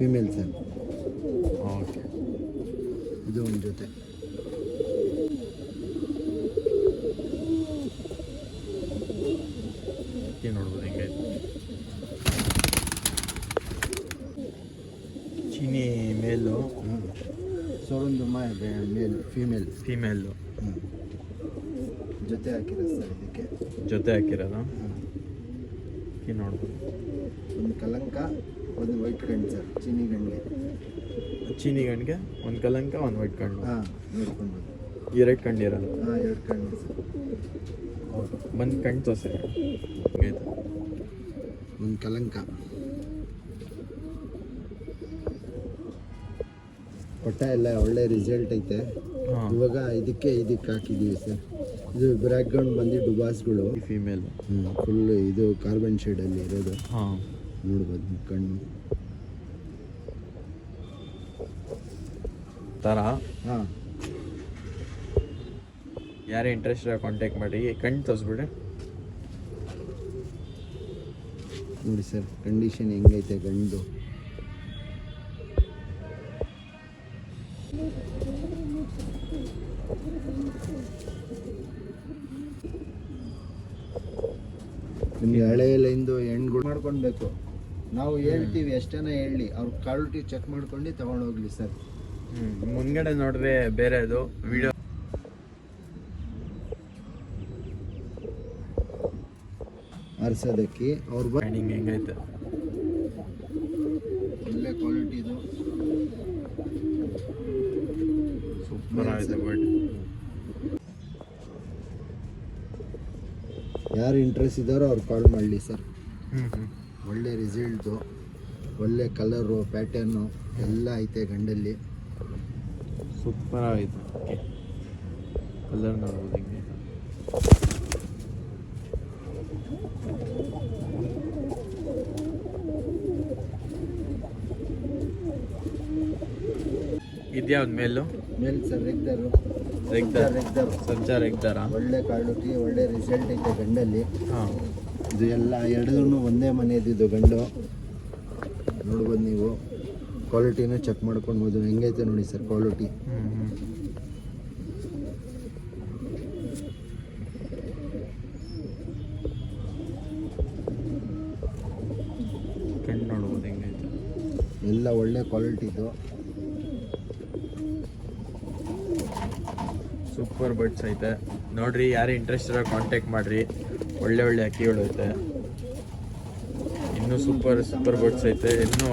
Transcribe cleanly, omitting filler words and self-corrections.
Female sir. Okay, ಇದು ಒಂದು ಜೊತೆ. ನೋಡ್ಬೋದು ಹೆಂಗೈತೆ. ಚೀನಿ ಮೇಲು, ಸೋರೊಂದು ಮೇಲ್ ಫೀಮೇಲು ಜೊತೆ ಹಾಕಿರೋದು ಸರ್. ಇದಕ್ಕೆ ಜೊತೆ ಹಾಕಿರೋದು. ನೋಡ್ಬೋದು. ಒಂದು ಕಲಂಕ, ಒಂದು ವೈಟ್ ಕಣ್ಣು ಸರ್. ಚೀನಿ ಗಂಡಿಗೆ ಒಂದು ಕಲಂಕ, ಒಂದು ವೈಟ್ ಕಣ್ಣು. ಹಾಂ, ನೋಡ್ಕೊಂಡು. ಎರಡು ಕಣ್ಣು ಇರೋದು. ಹಾಂ, ಎರಡು ಕಣ್ಣು ಸರ್. ಒಂದು ಕಣ್ಣು ತೋರಿಸಿ. ಹೆಂಗೈತೆ? ಒಂದು ಕಲಂಕ. ಒಟ್ಟ ಎಲ್ಲ ಒಳ್ಳೆ ರಿಸಲ್ಟ್ ಐತೆ. ಇವಾಗ ಇದಕ್ಕೆ ಹಾಕಿದ್ದೀವಿ ಸರ್. ಇದು ಬ್ಯಾಕ್ಗ್ರೌಂಡ್ ಬಂದು ಡುಬಾಸ್ಗಳು. ಫೀಮೇಲ್ ಫುಲ್ ಇದು ಕಾರ್ಬನ್ ಶೇಡಲ್ಲಿ ಇರೋದು. ಹಾಂ, ನೋಡ್ಬೋದು ಕಣ್ಣು ಥರ. ಹಾಂ, ಯಾರೇ ಇಂಟ್ರೆಸ್ಟ್ ಕಾಂಟ್ಯಾಕ್ಟ್ ಮಾಡಿ. ಕಣ್ಣು ತೋರಿಸ್ಬಿಡಿ. ನೋಡಿ ಸರ್ ಕಂಡೀಷನ್ ಹೆಂಗೈತೆ ಗಂಡು. ನಿಮಗೆ ಹಳೆ ಲೈನ್ದು ಹೆಣ್ಗಳು ಮಾಡ್ಕೊಳ್ಬೇಕು. ನಾವು ಹೇಳ್ತೀವಿ ಎಷ್ಟನ ಹೇಳಿ, ಅವ್ರ ಕ್ವಾಲಿಟಿ ಚೆಕ್ ಮಾಡ್ಕೊಂಡು ತಗೊಂಡೋಗ್ಲಿ ಸರ್. ಮುಂದ್ಗಡೆ ನೋಡಿದ್ರೆ ಬೇರೆ ಅದು ವಿಡಿಯೋ ಆರಿಸೋದಕ್ಕೆ ಅವ್ರು ಹೆಂಗೈತೆ. ಒಳ್ಳೆ ಕ್ವಾಲಿಟಿ ಇದು. ಸೂಪರ್ ಆಗಿದೆ. ಬಟ್ ಯಾರು ಇಂಟ್ರೆಸ್ಟ್ ಇದ್ದಾರೋ ಅವ್ರು ಕಾಲ್ ಮಾಡಲಿ ಸರ್. ಒಳ್ಳೆ ರಿಸಲ್ಟು, ಒಳ್ಳೆ ಕಲರು, ಪ್ಯಾಟರ್ನು ಎಲ್ಲ ಐತೆ ಗಂಡಲ್ಲಿ. ಸೂಪರ್ ಆಗಿದೆ. ಕಲರ್ ನೋಡ್ಬೋದು ಹಿಂಗೆ. ಇದ್ಯಾವ್ದು ಮೇಲ್ ಸರ್? ರೆಗ್ದಾರ. ಒಳ್ಳೆ ಕ್ವಾಲಿಟಿ, ಒಳ್ಳೆ ರಿಸಲ್ಟ್ ಐತೆ ಗಂಡಲ್ಲಿ. ಹಾಂ, ಇದು ಎಲ್ಲ ಎರಡೂ ಒಂದೇ ಮನೆಯದು. ಇದು ಗಂಡು ನೋಡ್ಬೋದು ನೀವು. ಕ್ವಾಲಿಟಿನೂ ಚೆಕ್ ಮಾಡ್ಕೊಳ್ಬೋದು. ಹೆಂಗೈತೆ ನೋಡಿ ಸರ್ ಕ್ವಾಲಿಟಿ. ಕಣ್ಣು ನೋಡ್ಬೋದು ಹೆಂಗೈತೆ. ಎಲ್ಲ ಒಳ್ಳೆ ಕ್ವಾಲಿಟಿದು. ಸೂಪರ್ ಬರ್ಡ್ಸ್ ಐತೆ ನೋಡ್ರಿ. ಯಾರು ಇಂಟ್ರೆಸ್ಟ್ ಇರೋ ಕಾಂಟ್ಯಾಕ್ಟ್ ಮಾಡಿರಿ. ಒಳ್ಳೆ ಹಕ್ಕಿಗಳು ಐತೆ. ಇನ್ನೂ ಸೂಪರ್ ಬರ್ಡ್ಸ್ ಐತೆ. ಇನ್ನೂ